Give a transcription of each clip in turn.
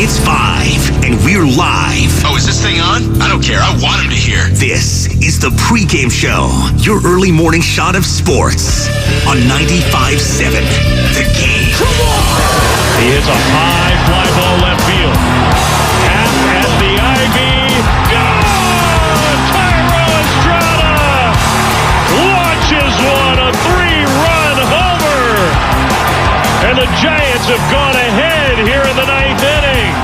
It's 5, and we're live. Oh, is this thing on? I don't care. I want him to hear. This is the Pregame Show, your early morning shot of sports on 95.7 The Game. Come on! He hits a high fly ball left field. Half at the Ivy. Gone! Tyro Estrada launches one, a 3-run homer. And the Giants have gone ahead here in the ninth inning.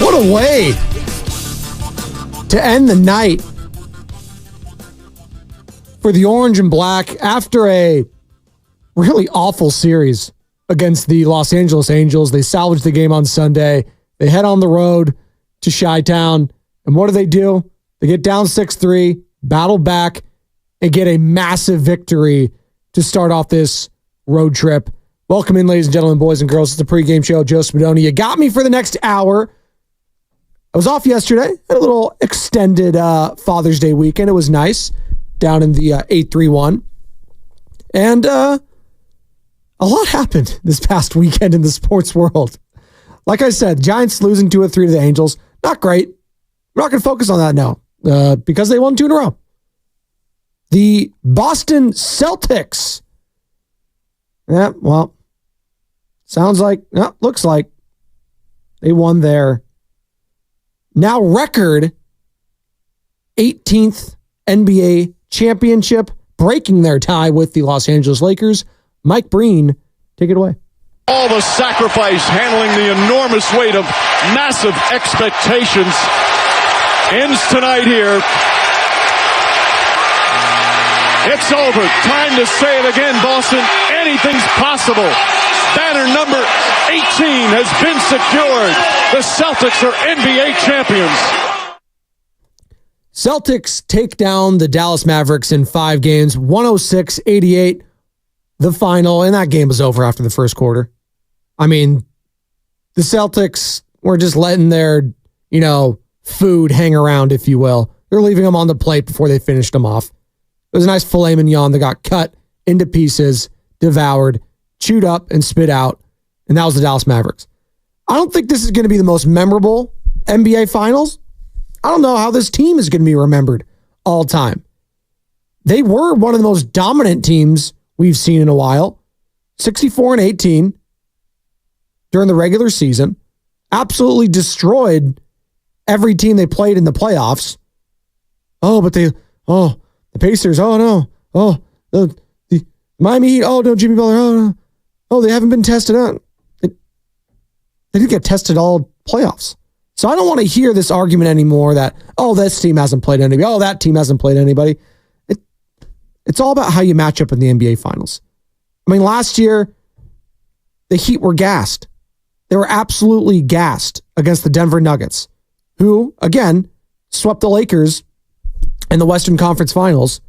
What a way to end the night for the Orange and Black after a really awful series against the Los Angeles Angels. They salvaged the game on Sunday. They head on the road to Chi-Town. And what do? They get down 6-3, battle back, and get a massive victory to start off this road trip. Welcome in, ladies and gentlemen, boys and girls. It's the Pregame Show. Joe Spadoni. You got me for the next hour. I was off yesterday. Had a little extended Father's Day weekend. It was nice down in the 831. And a lot happened this past weekend in the sports world. Like I said, Giants losing 2-3 to the Angels. Not great. We're not going to focus on that now because they won 2 in a row. The Boston Celtics. Yeah, well, looks like they won their now record 18th NBA championship, breaking their tie with the Los Angeles Lakers. Mike Breen, take it away. All the sacrifice, handling the enormous weight of massive expectations, ends tonight here. It's over. Time to say it again, Boston. Anything's possible. Banner number 18 has been secured. The Celtics are NBA champions. Celtics take down the Dallas Mavericks in 5 games, 106-88, the final, and that game was over after the first quarter. I mean, the Celtics were just letting their, food hang around, if you will. They're leaving them on the plate before they finished them off. It was a nice filet mignon that got cut into pieces, devoured, chewed up, and spit out, and that was the Dallas Mavericks. I don't think this is going to be the most memorable NBA Finals. I don't know how this team is going to be remembered all time. They were one of the most dominant teams we've seen in a while. 64-18 during the regular season. Absolutely destroyed every team they played in the playoffs. The Pacers, the Miami Heat, Jimmy Butler, they haven't been tested out. They didn't get tested all playoffs. So I don't want to hear this argument anymore that, this team hasn't played anybody. That team hasn't played anybody. It's all about how you match up in the NBA Finals. I mean, last year, the Heat were gassed. They were absolutely gassed against the Denver Nuggets, who, again, swept the Lakers in the Western Conference Finals.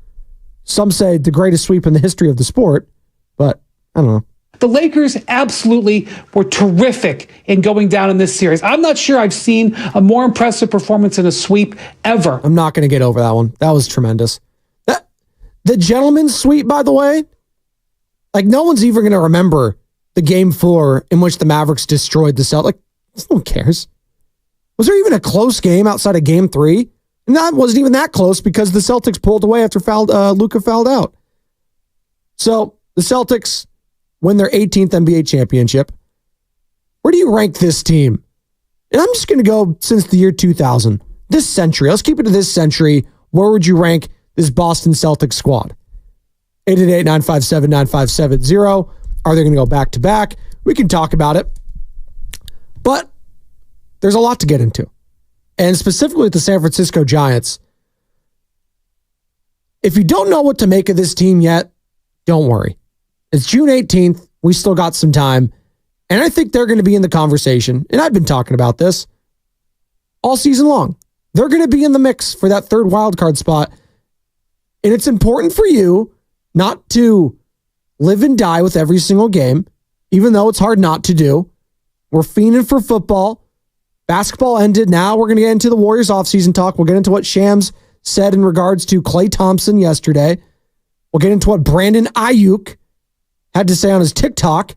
Some say the greatest sweep in the history of the sport, but I don't know. The Lakers absolutely were terrific in going down in this series. I'm not sure I've seen a more impressive performance in a sweep ever. I'm not going to get over that one. That was tremendous. The gentleman's sweep, by the way, no one's even going to remember the Game 4 in which the Mavericks destroyed the Celtics. No one cares. Was there even a close game outside of Game 3? And that wasn't even that close because the Celtics pulled away after Luka fouled out. So the Celtics win their 18th NBA championship. Where do you rank this team? And I'm just going to go since the year 2000. This century. Let's keep it to this century. Where would you rank this Boston Celtics squad? 888-957-9570. Are they going to go back-to-back? We can talk about it. But there's a lot to get into. And specifically with the San Francisco Giants, if you don't know what to make of this team yet, don't worry. It's June 18th. We still got some time. And I think they're going to be in the conversation. And I've been talking about this all season long. They're going to be in the mix for that third wildcard spot. And it's important for you not to live and die with every single game, even though it's hard not to do. We're fiending for football. Basketball ended. Now we're going to get into the Warriors offseason talk. We'll get into what Shams said in regards to Klay Thompson yesterday. We'll get into what Brandon Ayuk had to say on his TikTok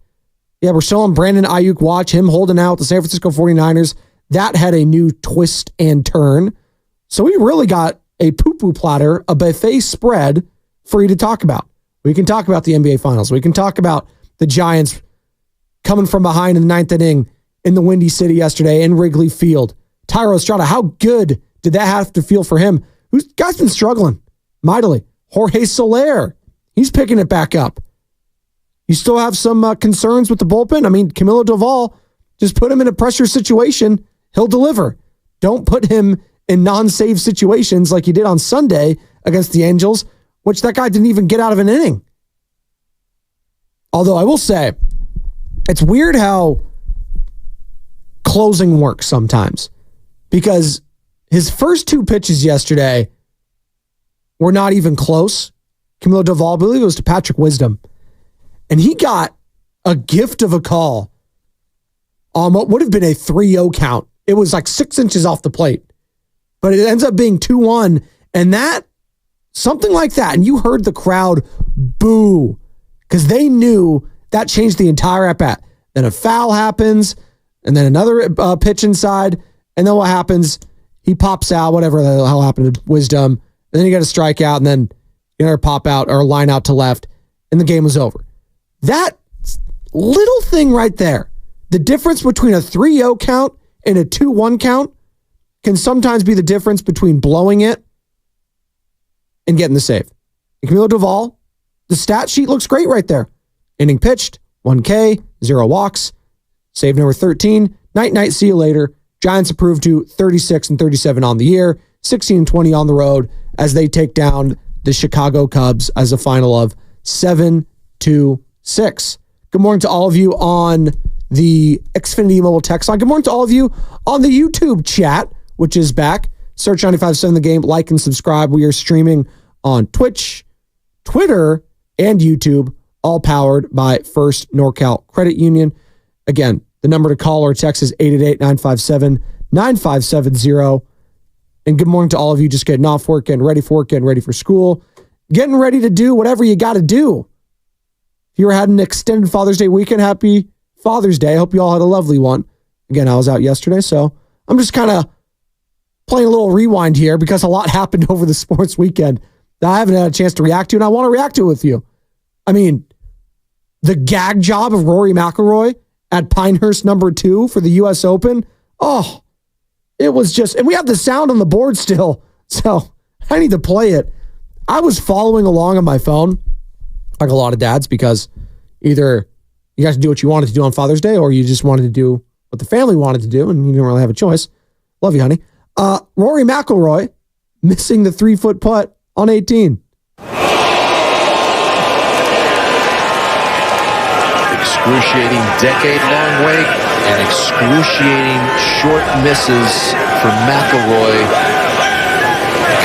Yeah, we're still on Brandon Ayuk watch, him holding out the San Francisco 49ers. That had a new twist and turn. So we really got a poo-poo platter, a buffet spread for you to talk about. We can talk about the NBA Finals. We can talk about the Giants coming from behind in the ninth inning in the Windy City yesterday in Wrigley Field. Thairo Estrada, how good did that have to feel for him? Who's guy's been struggling mightily. Jorge Soler, he's picking it back up. You still have some concerns with the bullpen. I mean, Camilo Doval, just put him in a pressure situation. He'll deliver. Don't put him in non-save situations like you did on Sunday against the Angels, which that guy didn't even get out of an inning. Although I will say, it's weird how closing works sometimes, because his first two pitches yesterday were not even close. Camilo Doval, I believe it was to Patrick Wisdom. And he got a gift of a call on what would have been a 3-0 count. It was like 6 inches off the plate. But it ends up being 2-1. And that, something like that, and you heard the crowd boo, because they knew that changed the entire at-bat. Then a foul happens, and then another pitch inside, and then what happens? He pops out, whatever the hell happened to Wisdom, and then you got a strikeout, and then you know, pop out or line out to left, and the game was over. That little thing right there, the difference between a 3-0 count and a 2-1 count can sometimes be the difference between blowing it and getting the save. And Camilo Doval, the stat sheet looks great right there. Inning pitched, 1K, 0 walks, save number 13. Night, see you later. Giants improved to 36-37 on the year, 16-20 on the road as they take down the Chicago Cubs as a final of 7-6. Good morning to all of you on the Xfinity Mobile text line. Good morning to all of you on the YouTube chat, which is back. Search 95.7 The Game, like and subscribe. We are streaming on Twitch, Twitter, and YouTube, all powered by First NorCal Credit Union. Again, the number to call or text is 888-957-9570. And good morning to all of you just getting off work, getting ready for work, getting ready for school, getting ready to do whatever you got to do. If you had an extended Father's Day weekend, happy Father's Day. I hope you all had a lovely one. Again, I was out yesterday, so I'm just kind of playing a little rewind here because a lot happened over the sports weekend that I haven't had a chance to react to, and I want to react to it with you. I mean, the gag job of Rory McIlroy at Pinehurst #2 for the U.S. Open. Oh, it was just, and we have the sound on the board still, so I need to play it. I was following along on my phone, like a lot of dads, because either you guys do what you wanted to do on Father's Day, or you just wanted to do what the family wanted to do, and you didn't really have a choice. Love you, honey. Rory McIlroy missing the 3-foot putt on 18. Excruciating decade-long wait and excruciating short misses for McIlroy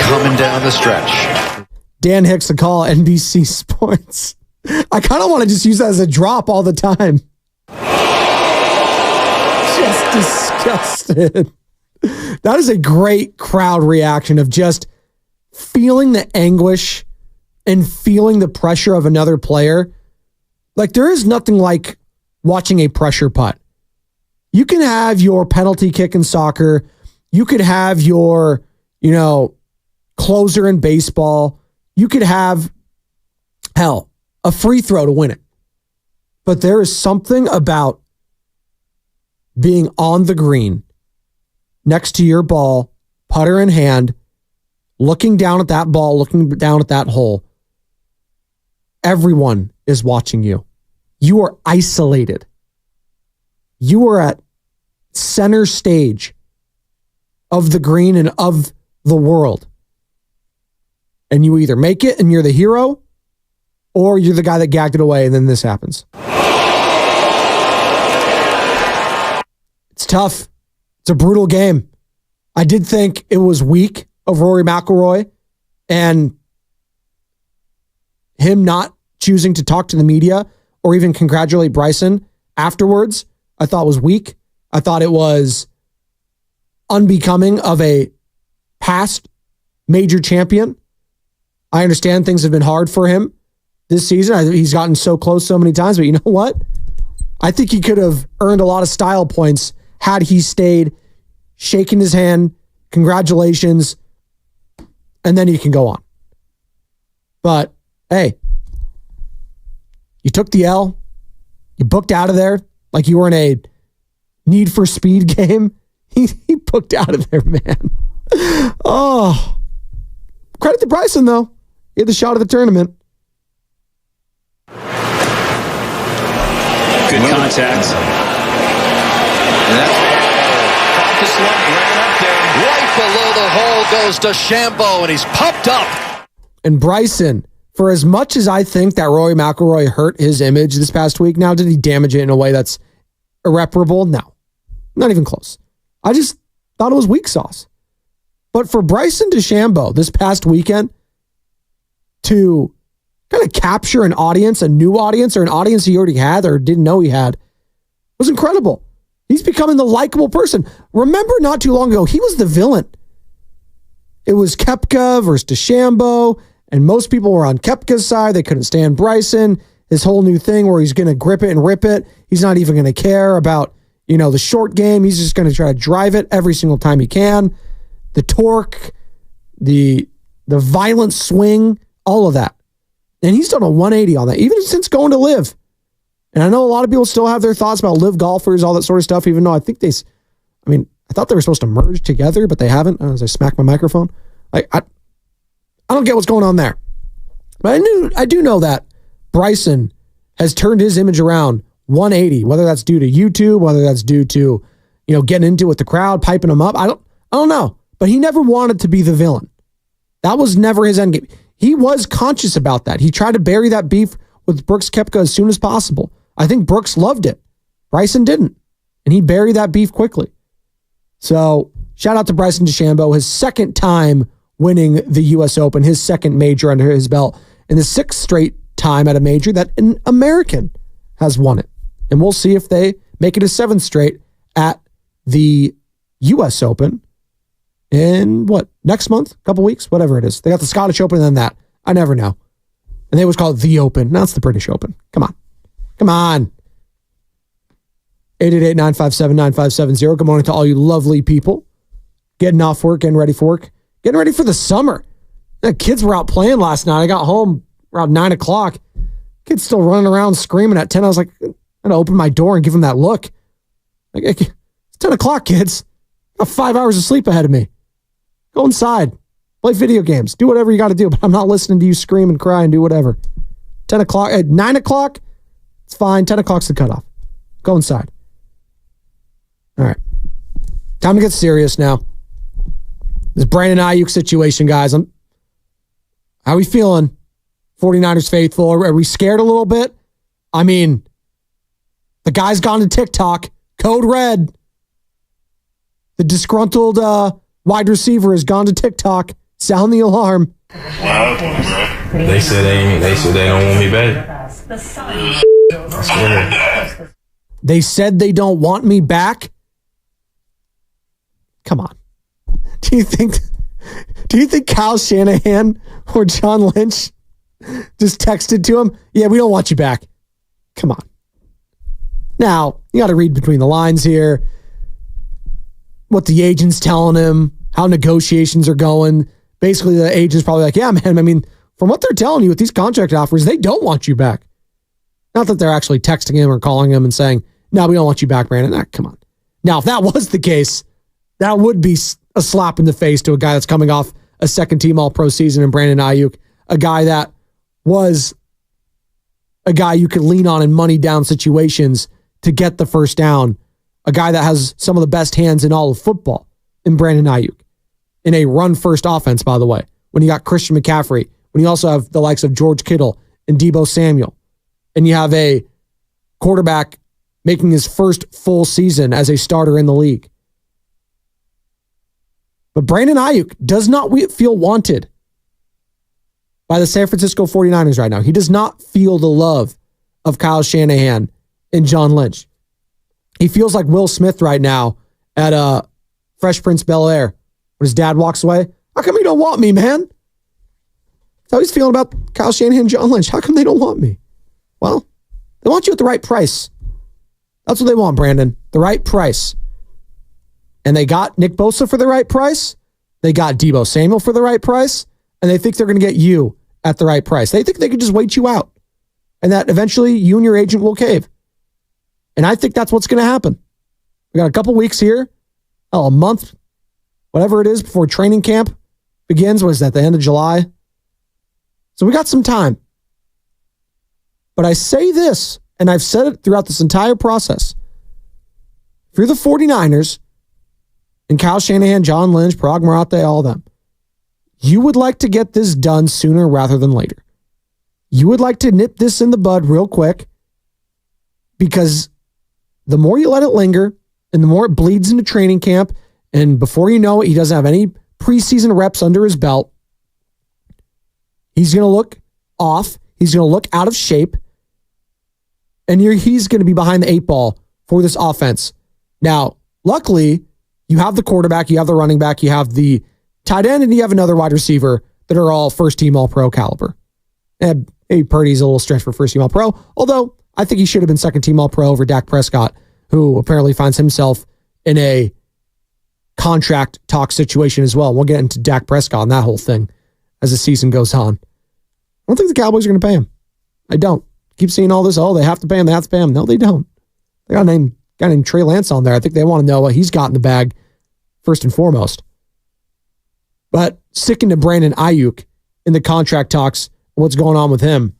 coming down the stretch. Dan Hicks, the call, NBC Sports. I kind of want to just use that as a drop all the time. Just disgusted. That is a great crowd reaction of just feeling the anguish and feeling the pressure of another player. Like, there is nothing like watching a pressure putt. You can have your penalty kick in soccer. You could have your, closer in baseball. You could have, hell, a free throw to win it. But there is something about being on the green, next to your ball, putter in hand, looking down at that ball, looking down at that hole. Everyone is watching you. You are isolated. You are at center stage of the green and of the world. And you either make it and you're the hero, or you're the guy that gagged it away and then this happens. It's tough. It's a brutal game. I did think it was weak of Rory McIlroy and him not choosing to talk to the media or even congratulate Bryson afterwards. I thought was weak. I thought it was unbecoming of a past major champion. I understand things have been hard for him this season. He's gotten so close so many times, but you know what? I think he could have earned a lot of style points had he stayed, shaking his hand, congratulations, and then he can go on. But, hey, you took the L. You booked out of there like you were in a Need for Speed game. He booked out of there, man. Oh. Credit to Bryson, though. He had the shot of the tournament. Good contact. And that's caught the slump, ran up there. Right below the hole goes DeChambeau, and he's pumped up. And Bryson, for as much as I think that Rory McIlroy hurt his image this past week, now did he damage it in a way that's irreparable? No. Not even close. I just thought it was weak sauce. But for Bryson DeChambeau this past weekend to kind of capture an audience, a new audience, or an audience he already had or didn't know he had, was incredible. He's becoming the likable person. Remember not too long ago, he was the villain. It was Koepka versus DeChambeau, and most people were on Koepka's side. They couldn't stand Bryson. His whole new thing where he's going to grip it and rip it. He's not even going to care about, the short game. He's just going to try to drive it every single time he can. The torque, the violent swing, all of that. And he's done a 180 on that, even since going to Live. And I know a lot of people still have their thoughts about Live golfers, all that sort of stuff, even though I think I thought they were supposed to merge together, but they haven't. As I smack my microphone. I don't get what's going on there. But I do know that Bryson has turned his image around 180, whether that's due to YouTube, whether that's due to, getting into it with the crowd, piping him up. I don't know. But he never wanted to be the villain. That was never his end game. He was conscious about that. He tried to bury that beef with Brooks Koepka as soon as possible. I think Brooks loved it. Bryson didn't. And he buried that beef quickly. So shout out to Bryson DeChambeau, his second time winning the U.S. Open, his second major under his belt, and the sixth straight time at a major that an American has won it. And we'll see if they make it a seventh straight at the U.S. Open in next month, couple weeks, whatever it is. They got the Scottish Open and then that. I never know. And they always call it the Open. Now it's the British Open. Come on. 888-957-9570. Good morning to all you lovely people. Getting off work, getting ready for work, getting ready for the summer. The kids were out playing last night. I got home around 9 o'clock. Kids still running around screaming at 10. I was like, I'm going to open my door and give them that look. Like, it's 10 o'clock, kids. I have 5 hours of sleep ahead of me. Go inside. Play video games. Do whatever you got to do, but I'm not listening to you scream and cry and do whatever. 10 o'clock, at 9 o'clock, it's fine. 10 o'clock's the cutoff. Go inside. All right. Time to get serious now. This Brandon Ayuk situation, guys. How are we feeling? 49ers faithful. Are we scared a little bit? I mean, the guy's gone to TikTok. Code red. The disgruntled wide receiver has gone to TikTok. Sound the alarm. They said they don't want me back. I swear. They said they don't want me back? Come on. Do you think Kyle Shanahan or John Lynch just texted to him? Yeah, we don't want you back. Come on. Now, you got to read between the lines here. What the agent's telling him, how negotiations are going. Basically, the agent's probably like, yeah, man, I mean, from what they're telling you with these contract offers, they don't want you back. Not that they're actually texting him or calling him and saying, no, we don't want you back, Brandon. Come on. Now, if that was the case, that would be a slap in the face to a guy that's coming off a second-team All-Pro season in Brandon Ayuk, a guy that was a guy you could lean on in money-down situations to get the first down, a guy that has some of the best hands in all of football in Brandon Ayuk, in a run-first offense, by the way, when you got Christian McCaffrey, when you also have the likes of George Kittle and Deebo Samuel, and you have a quarterback making his first full season as a starter in the league. But Brandon Ayuk does not feel wanted by the San Francisco 49ers right now. He does not feel the love of Kyle Shanahan and John Lynch. He feels like Will Smith right now at Fresh Prince Bel-Air when his dad walks away. How come you don't want me, man? That's how he's feeling about Kyle Shanahan and John Lynch. How come they don't want me? Well, they want you at the right price. That's what they want, Brandon. The right price. And they got Nick Bosa for the right price. They got Deebo Samuel for the right price. And they think they're going to get you at the right price. They think they could just wait you out. And that eventually you and your agent will cave. And I think that's what's going to happen. We got a couple weeks here. A month, whatever it is, before training camp begins. Was that the end of July? So we got some time. But I say this, and I've said it throughout this entire process. If you're the 49ers, and Kyle Shanahan, John Lynch, Parag Marathe, all of them, you would like to get this done sooner rather than later. You would like to nip this in the bud real quick, because the more you let it linger and the more it bleeds into training camp, and before you know it, he doesn't have any preseason reps under his belt, he's going to look off. He's going to look out of shape. And he's going to be behind the 8 ball for this offense. Now, luckily, you have the quarterback, you have the running back, you have the tight end, and you have another wide receiver that are all first-team All-Pro caliber. And maybe Purdy's a little stretch for first-team All-Pro, although I think he should have been second-team All-Pro over Dak Prescott, who apparently finds himself in a contract talk situation as well. We'll get into Dak Prescott and that whole thing as the season goes on. I don't think the Cowboys are going to pay him. I don't. Keep seeing all this. Oh, they have to pay him. They have to pay him. No, they don't. They got a guy named Trey Lance on there. I think they want to know what he's got in the bag first and foremost. But sticking to Brandon Ayuk in the contract talks, what's going on with him,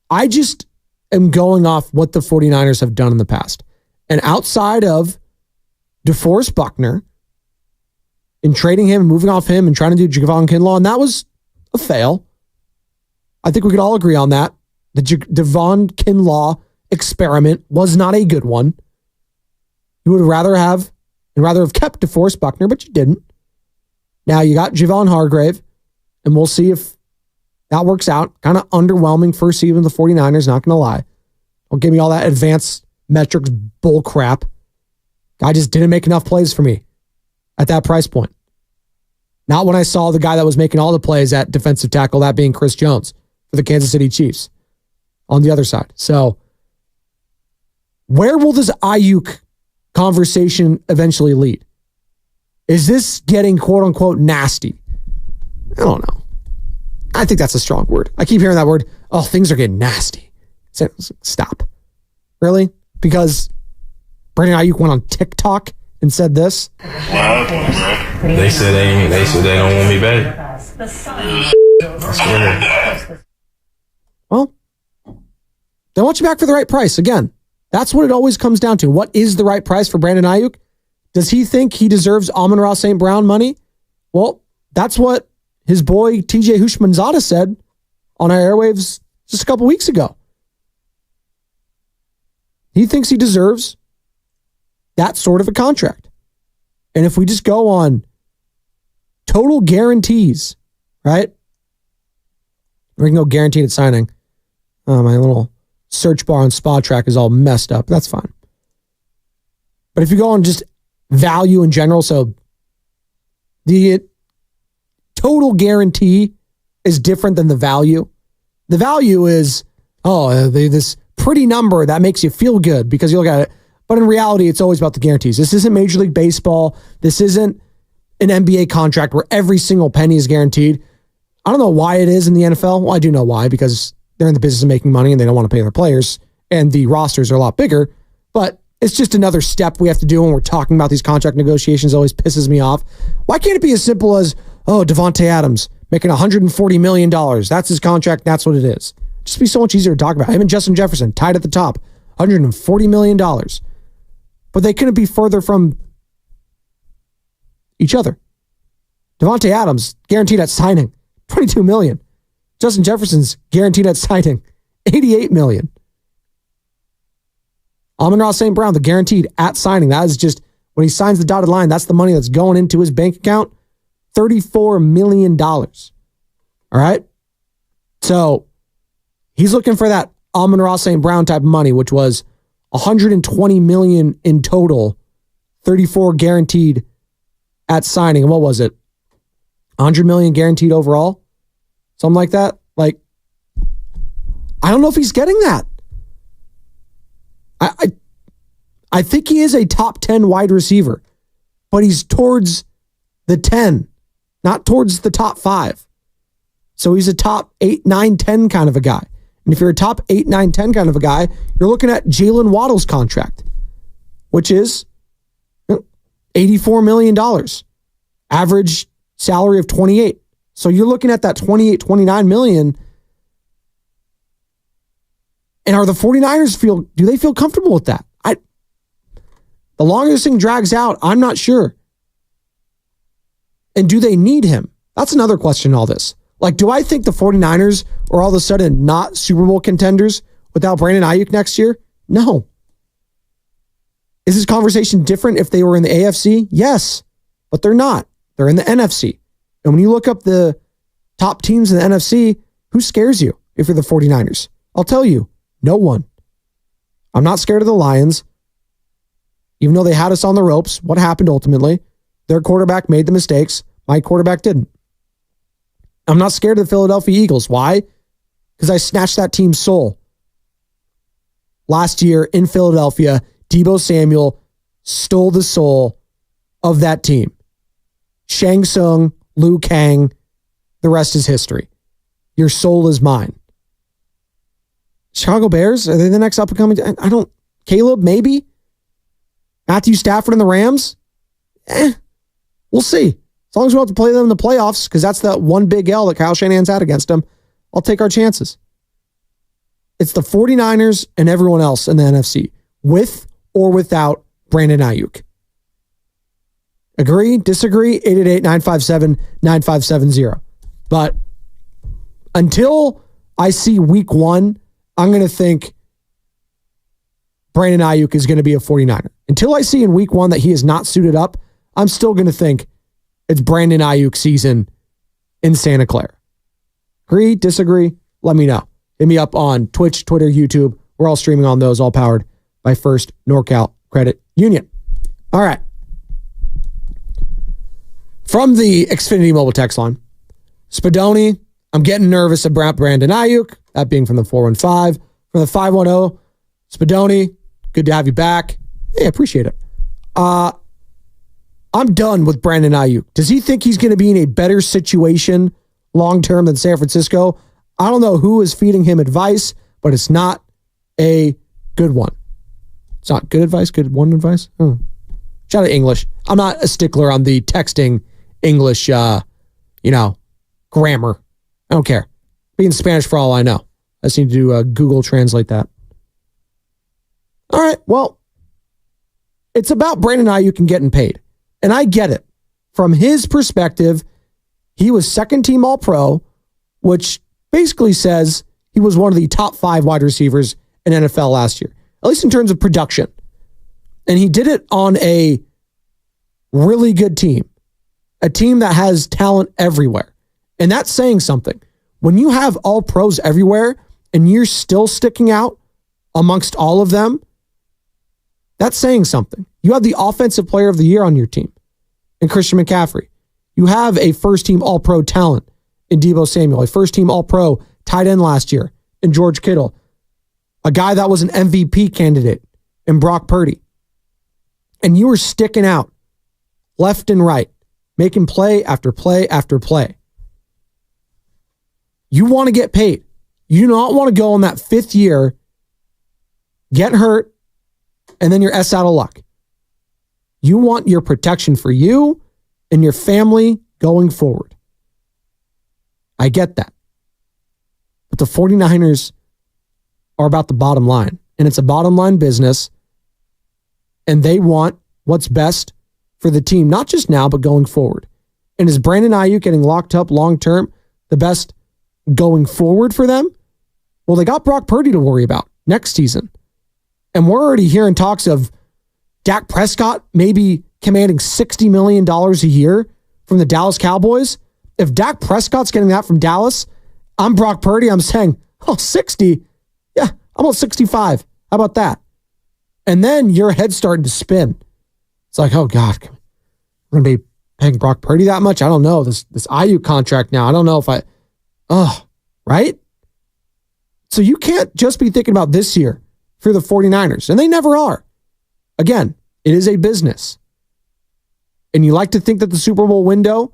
I just am going off what the 49ers have done in the past. And outside of DeForest Buckner in trading him and moving off him and trying to do Javon Kinlaw, and that was a fail. I think we could all agree on that. The Javon Kinlaw experiment was not a good one. You would rather have kept DeForest Buckner, but you didn't. Now you got Javon Hargrave, and we'll see if that works out. Kind of underwhelming first season of the 49ers, not going to lie. Don't give me all that advanced metrics bull crap. Guy just didn't make enough plays for me at that price point. Not when I saw the guy that was making all the plays at defensive tackle, that being Chris Jones for the Kansas City Chiefs on the other side. So where will this Ayuk conversation eventually lead? Is this getting quote unquote nasty? I don't know. I think that's a strong word. I keep hearing that word. Oh, things are getting nasty. Stop. Really? Because Brandon Ayuk went on TikTok and said this? They said they don't want me back. I swear. Well, they want you back for the right price. Again, that's what it always comes down to. What is the right price for Brandon Ayuk? Does he think he deserves Amon-Ra St. Brown money? Well, that's what his boy TJ Hushmanzada said on our airwaves just a couple weeks ago. He thinks he deserves that sort of a contract. And if we just go on total guarantees, right? We can go guaranteed at signing. Oh, my little search bar on Spot Track is all messed up. That's fine. But if you go on just value in general, so the total guarantee is different than the value. The value is, this pretty number that makes you feel good because you look at it. But in reality, it's always about the guarantees. This isn't Major League Baseball. This isn't an NBA contract where every single penny is guaranteed. I don't know why it is in the NFL. Well, I do know why, because they're in the business of making money and they don't want to pay their players, and the rosters are a lot bigger. But it's just another step we have to do when we're talking about these contract negotiations. It always pisses me off. Why can't it be as simple as, Devontae Adams making $140 million. That's his contract. That's what it is. Just be so much easier to talk about. Him and Justin Jefferson tied at the top, $140 million. But they couldn't be further from each other. Devontae Adams, guaranteed at signing, $22 million. Justin Jefferson's guaranteed at signing, $88 million. Amon-Ra St. Brown, the guaranteed at signing. That is just, when he signs the dotted line, that's the money that's going into his bank account. $34 million. All right? So, he's looking for that Amon-Ra St. Brown type of money, which was $120 million in total, 34 guaranteed at signing. And what was it? $100 million guaranteed overall? Something like that? Like, I don't know if he's getting that. I think he is a top 10 wide receiver, but he's towards the 10, not towards the top 5. So he's a top 8, 9, 10 kind of a guy. And if you're a top 8, 9, 10 kind of a guy, you're looking at Jalen Waddle's contract, which is $84 million. Average salary of 28. So you're looking at that 28, 29 million. And are the 49ers do they feel comfortable with that? The longer this thing drags out, I'm not sure. And do they need him? That's another question in all this. Like, do I think the 49ers are all of a sudden not Super Bowl contenders without Brandon Ayuk next year? No. Is this conversation different if they were in the AFC? Yes, but they're not. They're in the NFC. And when you look up the top teams in the NFC, who scares you if you're the 49ers? I'll tell you, no one. I'm not scared of the Lions. Even though they had us on the ropes, what happened ultimately? Their quarterback made the mistakes. My quarterback didn't. I'm not scared of the Philadelphia Eagles. Why? Because I snatched that team's soul. Last year in Philadelphia, Deebo Samuel stole the soul of that team. Shang Tsung, Liu Kang, the rest is history. Your soul is mine. Chicago Bears, are they the next up-and-coming? Caleb, maybe? Matthew Stafford and the Rams? We'll see. As long as we don't have to play them in the playoffs, because that's the one big L that Kyle Shanahan's had against them, I'll take our chances. It's the 49ers and everyone else in the NFC, with or without Brandon Ayuk. Agree? Disagree? 888-957-9570. But until I see week 1, I'm going to think Brandon Ayuk is going to be a 49er. Until I see in week 1 that he is not suited up, I'm still going to think it's Brandon Ayuk season in Santa Clara. Agree? Disagree? Let me know. Hit me up on Twitch, Twitter, YouTube. We're all streaming on those, all powered by First NorCal Credit Union. All right. From the Xfinity mobile text line, Spadoni, I'm getting nervous about Brandon Ayuk. That being from the 415. From the 510, Spadoni, good to have you back. Hey, I appreciate it. I'm done with Brandon Ayuk. Does he think he's going to be in a better situation long-term than San Francisco? I don't know who is feeding him advice, but it's not a good one. It's not good advice, good one advice? Shout out English. I'm not a stickler on the texting English, grammar. I don't care. Being Spanish for all I know. I just need to Google Translate that. All right, well, it's about Brandon Ayuk and getting paid. And I get it. From his perspective, he was second-team All-Pro, which basically says he was one of the top 5 wide receivers in NFL last year, at least in terms of production. And he did it on a really good team, a team that has talent everywhere. And that's saying something. When you have all pros everywhere and you're still sticking out amongst all of them, that's saying something. You have the offensive player of the year on your team in Christian McCaffrey. You have a first-team all-pro talent in Deebo Samuel, a first-team all-pro tight end last year in George Kittle, a guy that was an MVP candidate in Brock Purdy. And you were sticking out left and right, making play after play after play. You want to get paid. You do not want to go in that 5th year, get hurt, and then you're out of luck. You want your protection for you and your family going forward. I get that. But the 49ers are about the bottom line. And it's a bottom line business. And they want what's best for the team, not just now, but going forward. And is Brandon Ayuk getting locked up long-term the best going forward for them? Well, they got Brock Purdy to worry about next season. And we're already hearing talks of Dak Prescott maybe commanding $60 million a year from the Dallas Cowboys. If Dak Prescott's getting that from Dallas, I'm Brock Purdy. I'm saying, 60? Yeah, I'm about 65. How about that? And then your head's starting to spin. It's like, oh, God, we're going to be paying Brock Purdy that much? I don't know. This Ayuk contract now, I don't know if right? So you can't just be thinking about this year for the 49ers, and they never are. Again, it is a business. And you like to think that the Super Bowl window,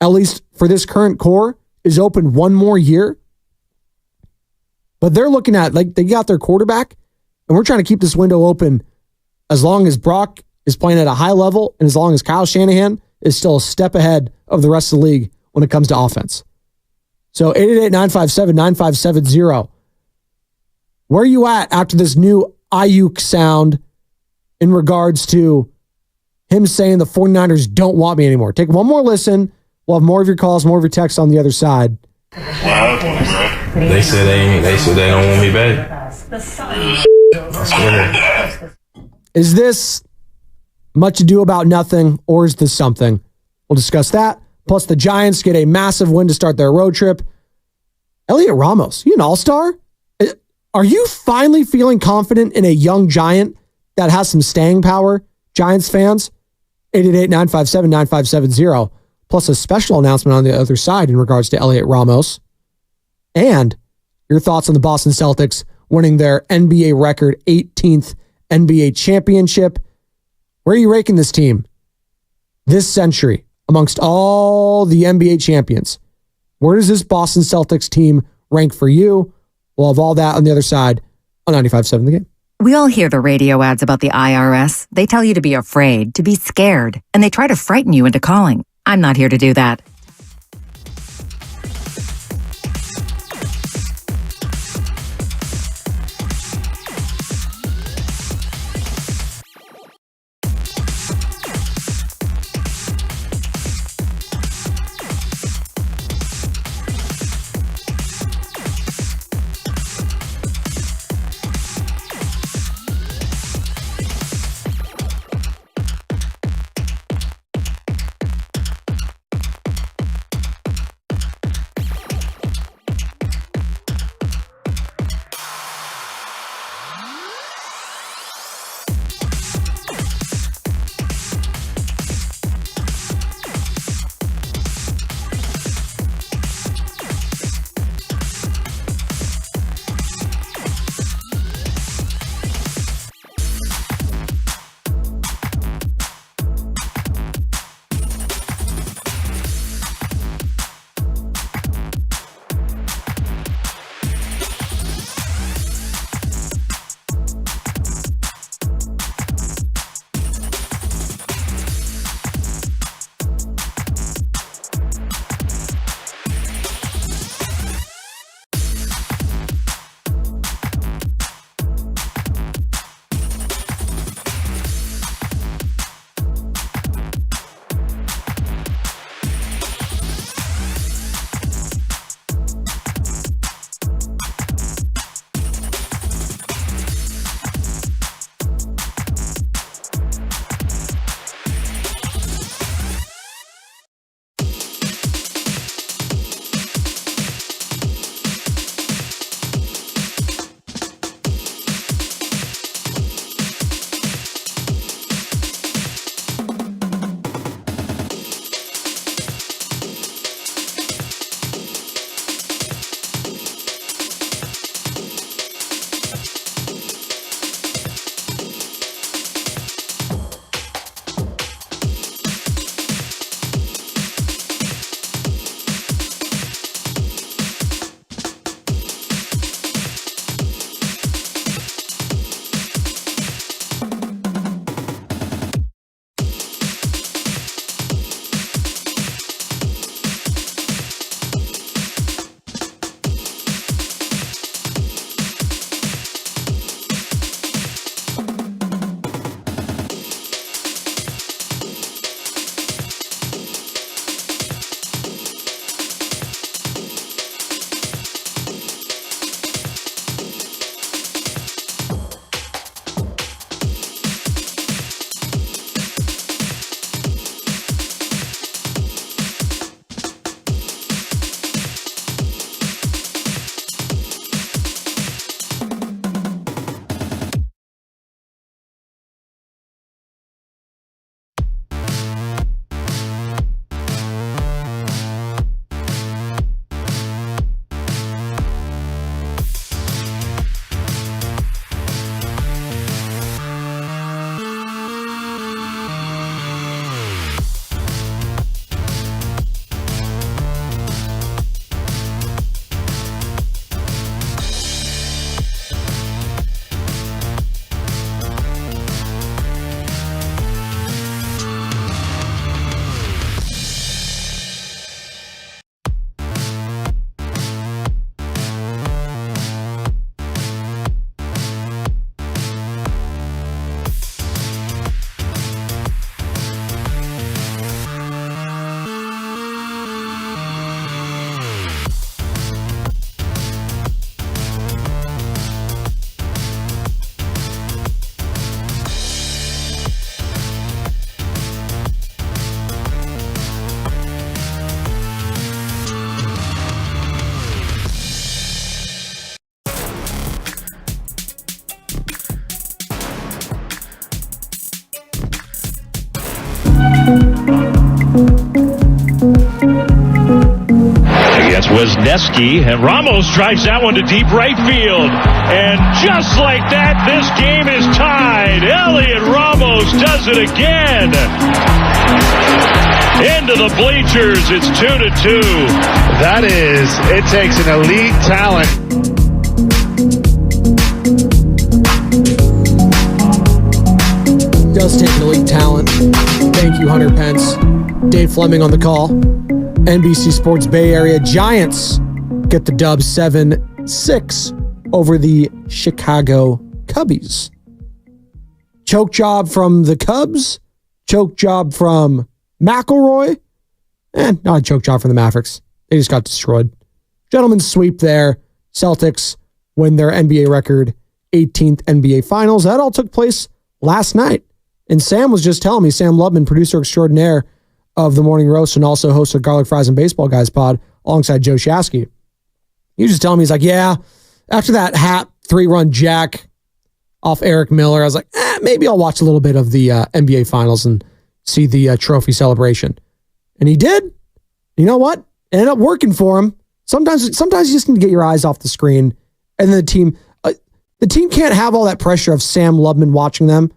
at least for this current core, is open one more year. But they're looking at, like, they got their quarterback, and we're trying to keep this window open as long as Brock is playing at a high level and as long as Kyle Shanahan is still a step ahead of the rest of the league when it comes to offense. So 888-957-9570. Where are you at after this new Ayuk sound in regards to him saying the 49ers don't want me anymore? Take one more listen. We'll have more of your calls, more of your texts on the other side. They said they don't want me back. I swear. Is this much ado about nothing, or is this something? We'll discuss that. Plus, the Giants get a massive win to start their road trip. Elliot Ramos, you an all-star? Are you finally feeling confident in a young Giant that has some staying power, Giants fans? 888-957-9570. Plus a special announcement on the other side in regards to Elliot Ramos. And your thoughts on the Boston Celtics winning their NBA record 18th NBA championship. Where are you ranking this team this century amongst all the NBA champions? Where does this Boston Celtics team rank for you? We'll have all that on the other side on 95.7 The Game. We all hear the radio ads about the IRS. They tell you to be afraid, to be scared, and they try to frighten you into calling. I'm not here to do that. Wisniewski, and Ramos drives that one to deep right field. And just like that, this game is tied. Elliot Ramos does it again. Into the bleachers, it's 2-2. It takes an elite talent. Does take an elite talent. Thank you, Hunter Pence. Dave Fleming on the call. NBC Sports Bay Area Giants get the dub 7-6 over the Chicago Cubbies. Choke job from the Cubs. Choke job from McElroy. Not a choke job from the Mavericks. They just got destroyed. Gentlemen's sweep there. Celtics win their NBA record 18th NBA Finals. That all took place last night. And Sam was just telling me, Sam Lubman, producer extraordinaire of The Morning Roast and also host of Garlic Fries and Baseball Guys pod alongside Joe Shasky. He was just telling me, he's like, yeah, after that Hap 3-run jack off Eric Miller, I was like, maybe I'll watch a little bit of the NBA Finals and see the trophy celebration. And he did. You know what? It ended up working for him. Sometimes you just need to get your eyes off the screen. And then the team can't have all that pressure of Sam Lubman watching them.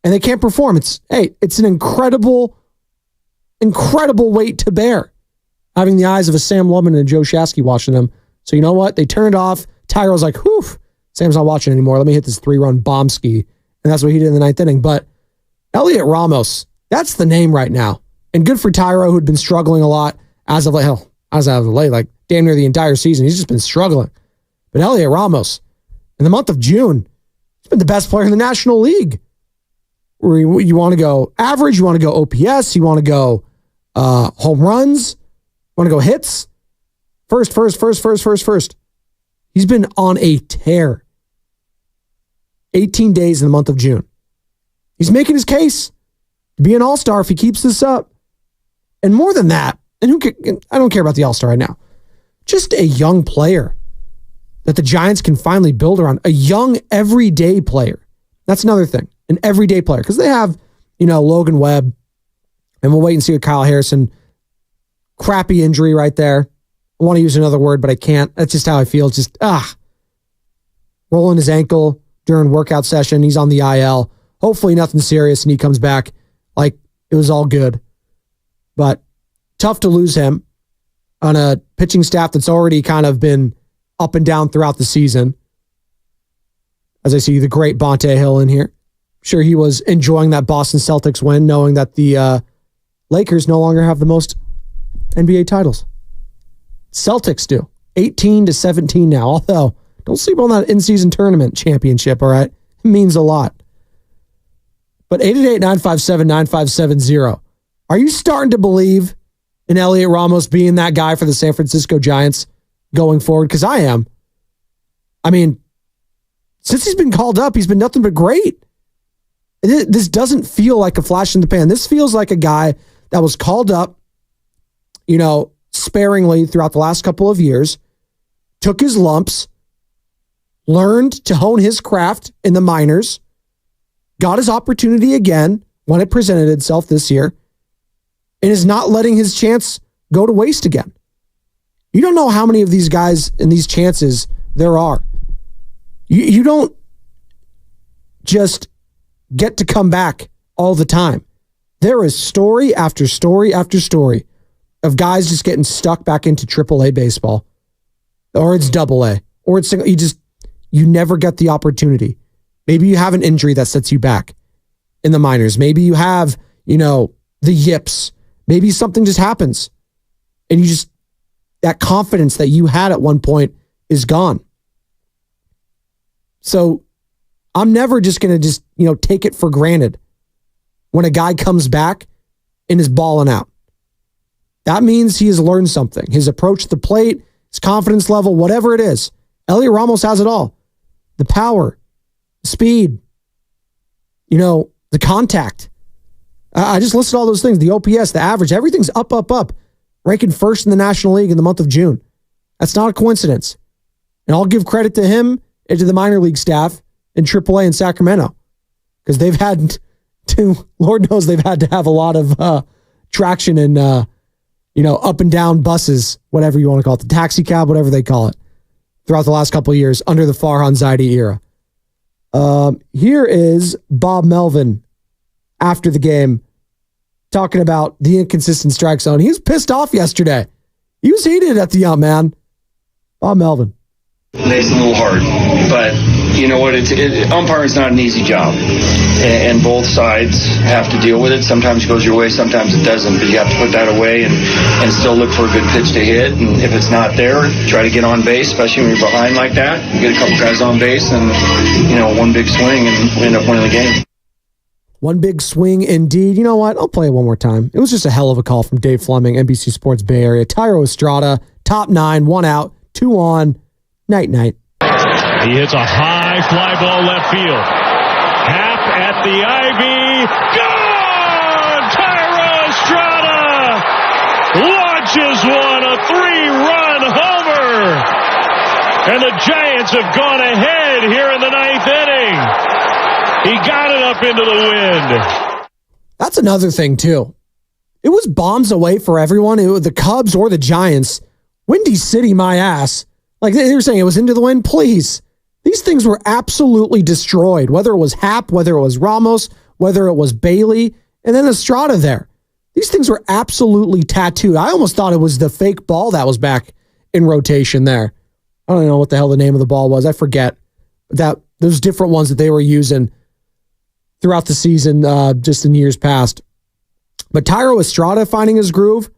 And they can't perform. It's an incredible weight to bear, having the eyes of a Sam Lubman and a Joe Shasky watching them. So you know what? They turned it off. Tyro's like, whew, Sam's not watching anymore. Let me hit this 3-run bomb ski. And that's what he did in the 9th inning. But Elliot Ramos, that's the name right now. And good for Tyro, who'd been struggling a lot as of late, like damn near the entire season. He's just been struggling. But Elliot Ramos, in the month of June, he's been the best player in the National League. Where you want to go average, you want to go OPS, you want to go home runs, you want to go hits. First. He's been on a tear. 18 days in the month of June. He's making his case to be an all-star if he keeps this up. And more than that, and I don't care about the all-star right now, just a young player that the Giants can finally build around. A young, everyday player. That's another thing. An everyday player. Because they have, Logan Webb, and we'll wait and see with Kyle Harrison. Crappy injury right there. I want to use another word, but I can't. That's just how I feel. It's just, rolling his ankle during workout session. He's on the IL. Hopefully nothing serious, and he comes back like it was all good. But tough to lose him on a pitching staff that's already kind of been up and down throughout the season. As I see the great Bonte Hill in here. Sure, he was enjoying that Boston Celtics win, knowing that the Lakers no longer have the most NBA titles. Celtics do. 18-17 now. Although, don't sleep on that in-season tournament championship, all right? It means a lot. But 888-957-9570. Are you starting to believe in Elliot Ramos being that guy for the San Francisco Giants going forward? Because I am. I mean, since he's been called up, he's been nothing but great. This doesn't feel like a flash in the pan. This feels like a guy that was called up, sparingly throughout the last couple of years, took his lumps, learned to hone his craft in the minors, got his opportunity again when it presented itself this year, and is not letting his chance go to waste again. You don't know how many of these guys and these chances there are. You don't just get to come back all the time. There is story after story after story of guys just getting stuck back into AAA baseball, or it's AA, or it's single. You never get the opportunity. Maybe you have an injury that sets you back in the minors. Maybe you have, the yips. Maybe something just happens and that confidence that you had at one point is gone. So I'm never just going to take it for granted when a guy comes back and is balling out. That means he has learned something. His approach to the plate, his confidence level, whatever it is. Elliot Ramos has it all. The power, the speed, the contact. I just listed all those things. The OPS, the average, everything's up. Ranking first in the National League in the month of June. That's not a coincidence. And I'll give credit to him and to the minor league staff in AAA in Sacramento. Because they've had to, Lord knows they've had to have a lot of traction and up and down buses, whatever you want to call it, the taxi cab, whatever they call it, throughout the last couple of years under the Farhan Zaidi era. Here is Bob Melvin after the game talking about the inconsistent strike zone. He was pissed off yesterday. He was heated at the ump, man. Bob Melvin. It's a little hard, but you know what? Umpiring is not an easy job, and both sides have to deal with it. Sometimes it goes your way, sometimes it doesn't, but you have to put that away and still look for a good pitch to hit. And if it's not there, try to get on base, especially when you're behind like that. You get a couple guys on base, and one big swing, and we end up winning the game. One big swing indeed. You know what? I'll play it one more time. It was just a hell of a call from Dave Fleming, NBC Sports Bay Area. Thairo Estrada, top 9, 1 out, 2 on. Night. He hits a high fly ball left field. Half at the ivy. Gone! Thairo Estrada launches one, a 3-run homer. And the Giants have gone ahead here in the 9th inning. He got it up into the wind. That's another thing, too. It was bombs away for everyone. It was the Cubs or the Giants. Windy City, my ass. Like they were saying, it was into the wind. Please. These things were absolutely destroyed, whether it was Happ, whether it was Ramos, whether it was Bailey, and then Estrada there. These things were absolutely tattooed. I almost thought it was the fake ball that was back in rotation there. I don't know what the hell the name of the ball was. I forget. Those different ones that they were using throughout the season, just in years past. But Thairo Estrada finding his groove,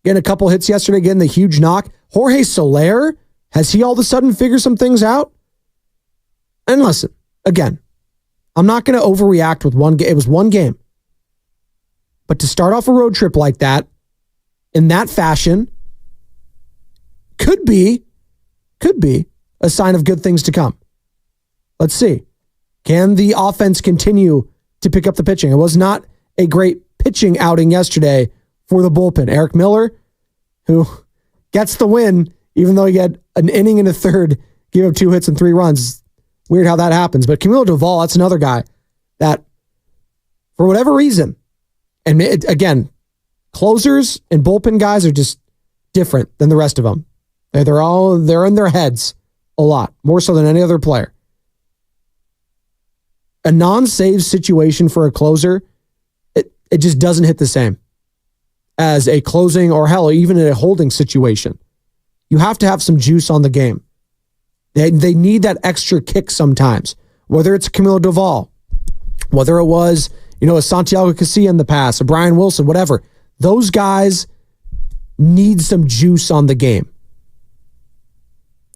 getting a couple hits yesterday, getting the huge knock. Jorge Soler, has he all of a sudden figured some things out? And listen, again, I'm not going to overreact with one game. It was one game. But to start off a road trip like that, in that fashion, could be a sign of good things to come. Let's see. Can the offense continue to pick up the pitching? It was not a great pitching outing yesterday for the bullpen. Eric Miller, who gets the win, even though he had an inning and a third, gave up 2 hits and 3 runs. Weird how that happens. But Camilo Doval, that's another guy that, for whatever reason, and again, closers and bullpen guys are just different than the rest of them. They're in their heads a lot, more so than any other player. A non-save situation for a closer, it just doesn't hit the same as a closing or hell, even in a holding situation. You have to have some juice on the game. They need that extra kick sometimes, whether it's Camilo Doval, whether it was, a Santiago Casilla in the past, a Brian Wilson, whatever. Those guys need some juice on the game.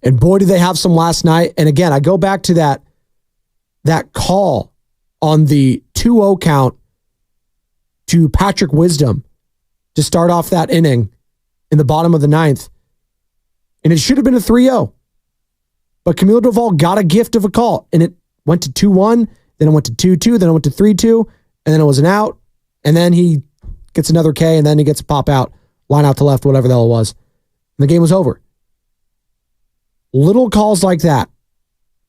And boy, did they have some last night. And again, I go back to that call on the 2-0 count to Patrick Wisdom to start off that inning in the bottom of the 9th. And it should have been a 3-0. But Camilo Doval got a gift of a call, and it went to 2-1, then it went to 2-2, then it went to 3-2, and then it was an out, and then he gets another K, and then he gets a pop out, line out to left, whatever the hell it was. And the game was over. Little calls like that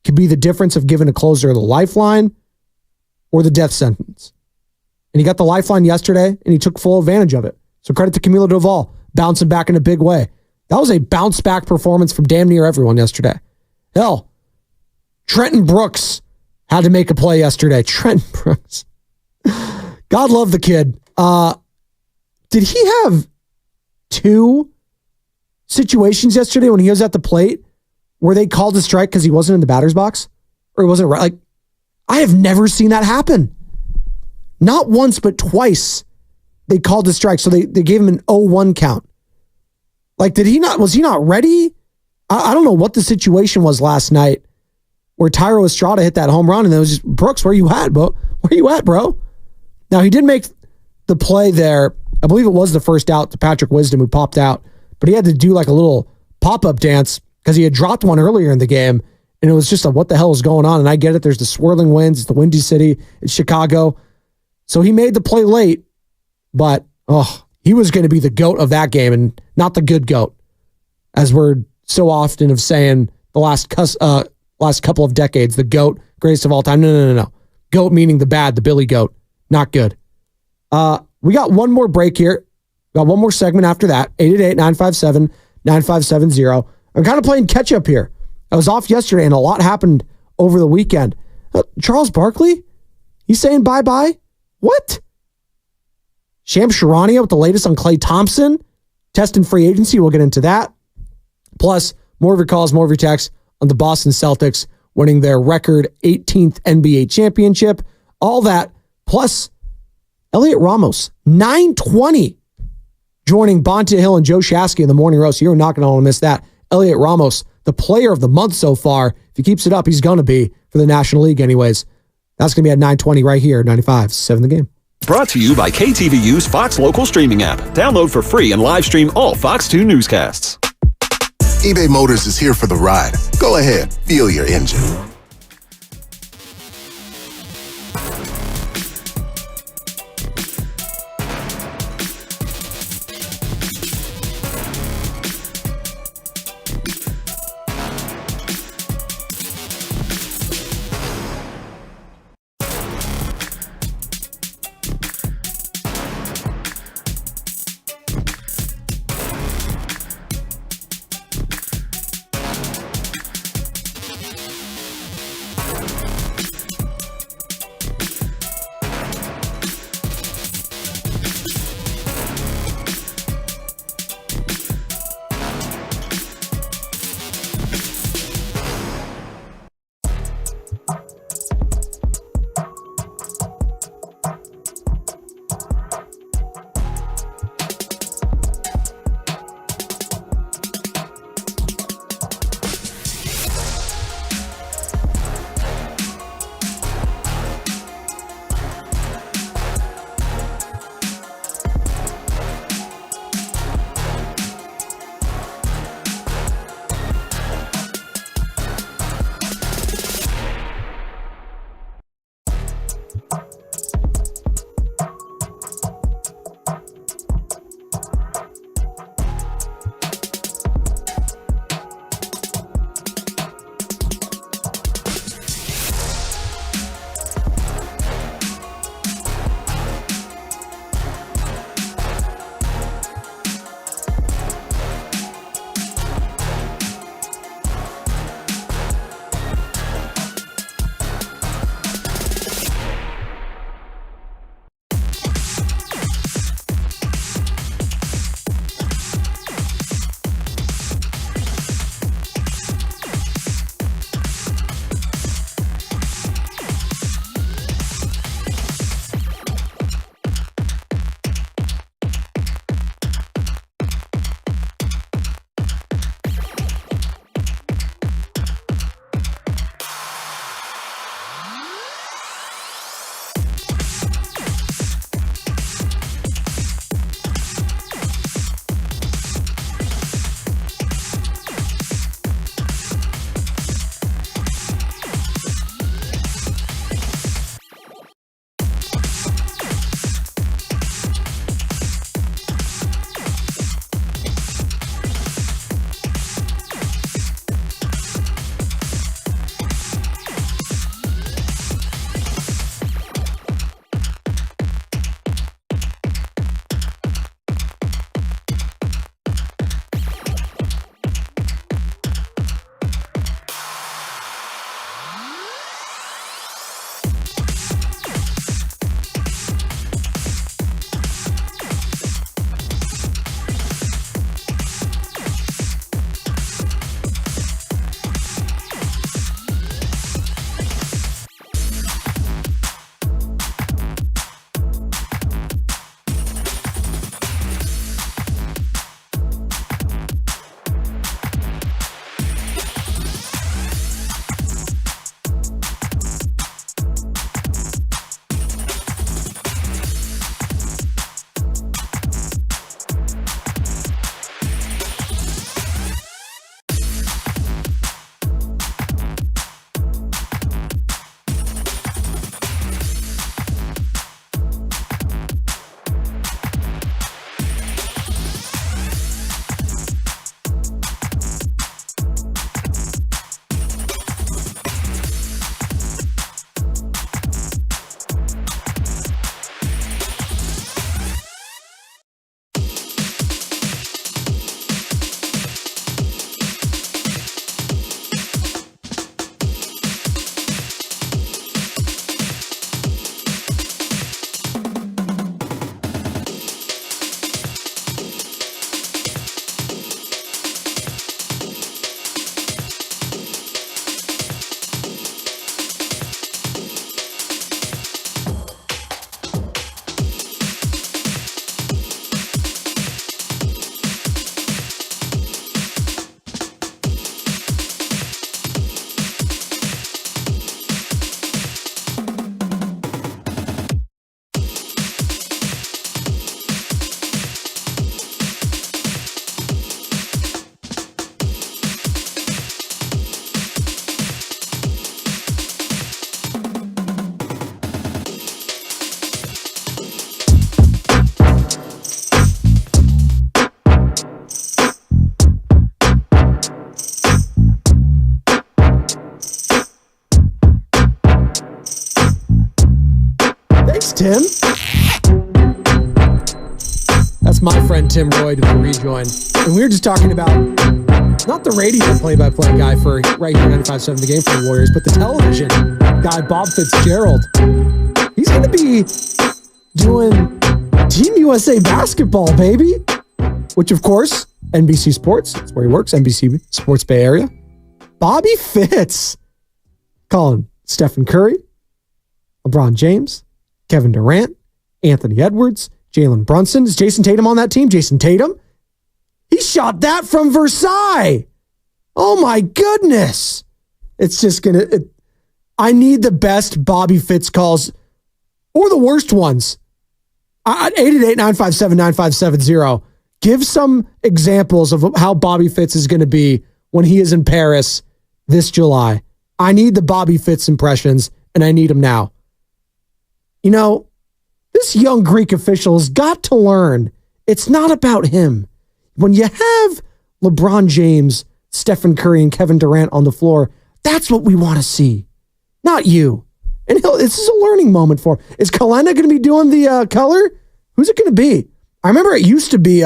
could be the difference of giving a closer the lifeline or the death sentence. And he got the lifeline yesterday, and he took full advantage of it. So credit to Camilo Doval, bouncing back in a big way. That was a bounce-back performance from damn near everyone yesterday. Hell, Trenton Brooks had to make a play yesterday. Trenton Brooks. God love the kid. Did he have 2 situations yesterday when he was at the plate where they called a strike because he wasn't in the batter's box? Or he wasn't right? Like, I have never seen that happen. Not once, but twice they called a strike. So they gave him an 0-1 count. Like, was he not ready? I don't know what the situation was last night where Thairo Estrada hit that home run and it was just, Brooks, where you at, bro? Where you at, bro? Now, he did make the play there. I believe it was the first out to Patrick Wisdom who popped out, but he had to do like a little pop-up dance because he had dropped one earlier in the game, and it was just what the hell is going on? And I get it. There's the swirling winds. It's the Windy City. It's Chicago. So he made the play late, but he was going to be the GOAT of that game and not the good GOAT, as we're so often of saying the last couple of decades, the GOAT, greatest of all time. No. GOAT meaning the bad, the Billy Goat, not good. We got one more break here. Got one more segment after that. 888-957-9570. I'm kind of playing catch up here. I was off yesterday and a lot happened over the weekend. Charles Barkley? He's saying bye-bye? What? Shams Charania with the latest on Klay Thompson. Testing free agency. We'll get into that. Plus, more of your calls, more of your texts on the Boston Celtics winning their record 18th NBA championship. All that. Plus, Elliot Ramos, 9:20, joining Bonta Hill and Joe Shasky in the morning roast. You're not going to want to miss that. Elliot Ramos, the player of the month so far. If he keeps it up, he's going to be for the National League anyways. That's going to be at 9:20 right here, 95.7 The Game. Brought to you by KTVU's Fox Local streaming app. Download for free and live stream all Fox 2 newscasts. eBay Motors is here for the ride. Go ahead, feel your engine. Thanks, Tim. That's my friend Tim Roy to the rejoin. And we were just talking about not the radio play-by-play guy for right here 95.7 The Game for the Warriors, but the television guy, Bob Fitzgerald. He's going to be doing Team USA basketball, baby. Which, of course, NBC Sports, that's where he works, NBC Sports Bay Area. Bobby Fitz. Calling Stephen Curry, LeBron James, Kevin Durant, Anthony Edwards, Jalen Brunson. Is Jason Tatum on that team? Jason Tatum? He shot that from Versailles. Oh my goodness. It's just going to... I need the best Bobby Fitz calls, or the worst ones. 888-957-9570. Give some examples of how Bobby Fitz is going to be when he is in Paris this July. I need the Bobby Fitz impressions, and I need them now. You know, this young Greek official has got to learn it's not about him. When you have LeBron James, Stephen Curry, and Kevin Durant on the floor, that's what we want to see, not you. And this is a learning moment for him. Is Kalena going to be doing the color? Who's it going to be? I remember it used to be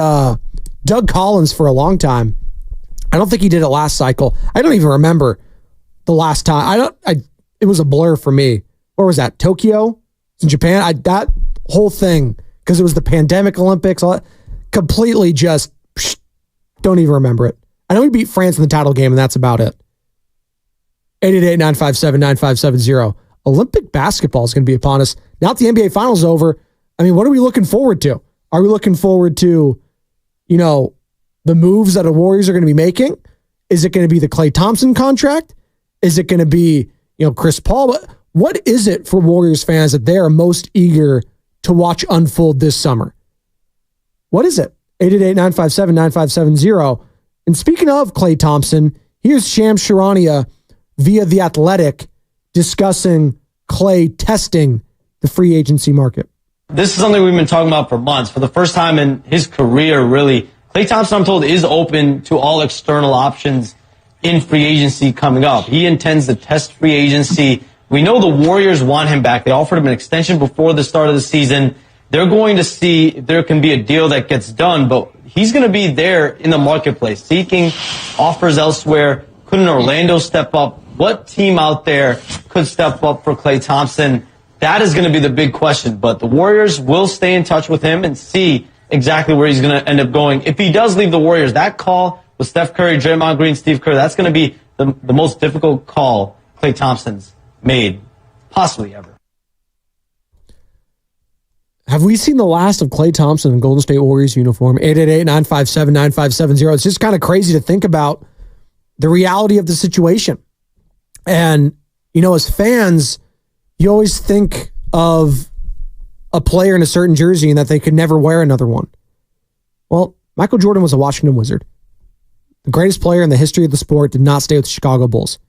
Doug Collins for a long time. I don't think he did it last cycle. I don't even remember the last time. It was a blur for me. Where was that? Tokyo? In Japan? That whole thing, because it was the pandemic Olympics, all that, completely just don't even remember it. I know we beat France in the title game, and that's about it. 888-957-9570. Olympic basketball is going to be upon us. Now that the NBA Finals is over, I mean, what are we looking forward to? Are we looking forward to, the moves that the Warriors are going to be making? Is it going to be the Klay Thompson contract? Is it going to be, Chris Paul? What is it for Warriors fans that they are most eager to watch unfold this summer? What is it? 888-957-9570. And speaking of Klay Thompson, here's Shams Charania via The Athletic discussing Klay testing the free agency market. This is something we've been talking about for months. For the first time in his career, really, Klay Thompson, I'm told, is open to all external options in free agency coming up. He intends to test free agency. We know the Warriors want him back. They offered him an extension before the start of the season. They're going to see if there can be a deal that gets done, but he's going to be there in the marketplace, seeking offers elsewhere. Could an Orlando step up? What team out there could step up for Klay Thompson? That is going to be the big question, but the Warriors will stay in touch with him and see exactly where he's going to end up going. If he does leave the Warriors, that call with Steph Curry, Draymond Green, Steve Kerr, that's going to be the most difficult call Klay Thompson's made, possibly ever. Have we seen the last of Klay Thompson in Golden State Warriors uniform? 888-957-9570. It's just kind of crazy to think about the reality of the situation. And, as fans, you always think of a player in a certain jersey and that they could never wear another one. Well, Michael Jordan was a Washington Wizard. The greatest player in the history of the sport did not stay with the Chicago Bulls.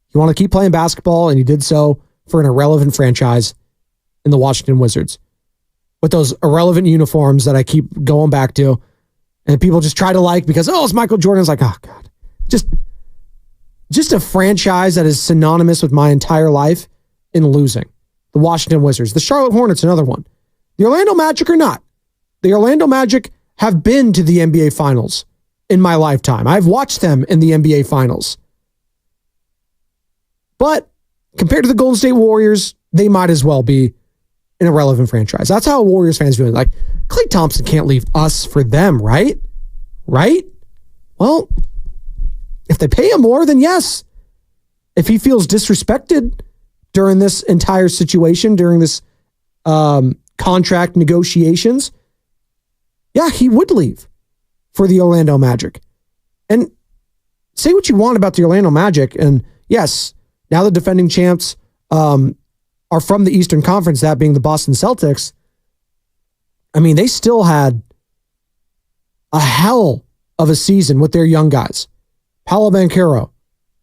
He wanted to keep playing basketball, and he did so for an irrelevant franchise in the Washington Wizards. With those irrelevant uniforms that I keep going back to, and people just try to like because, it's Michael Jordan. It's like, oh, God. Just a franchise that is synonymous with my entire life in losing. The Washington Wizards. The Charlotte Hornets, another one. The Orlando Magic are not. The Orlando Magic have been to the NBA Finals in my lifetime. I've watched them in the NBA Finals. But compared to the Golden State Warriors, they might as well be an irrelevant franchise. That's how Warriors fans feel. Like, Klay Thompson can't leave us for them, right? Right? Well, if they pay him more, then yes. If he feels disrespected during this entire situation, during this contract negotiations, yeah, he would leave for the Orlando Magic. And say what you want about the Orlando Magic, and yes, now the defending champs are from the Eastern Conference, that being the Boston Celtics. I mean, they still had a hell of a season with their young guys. Paolo Banchero,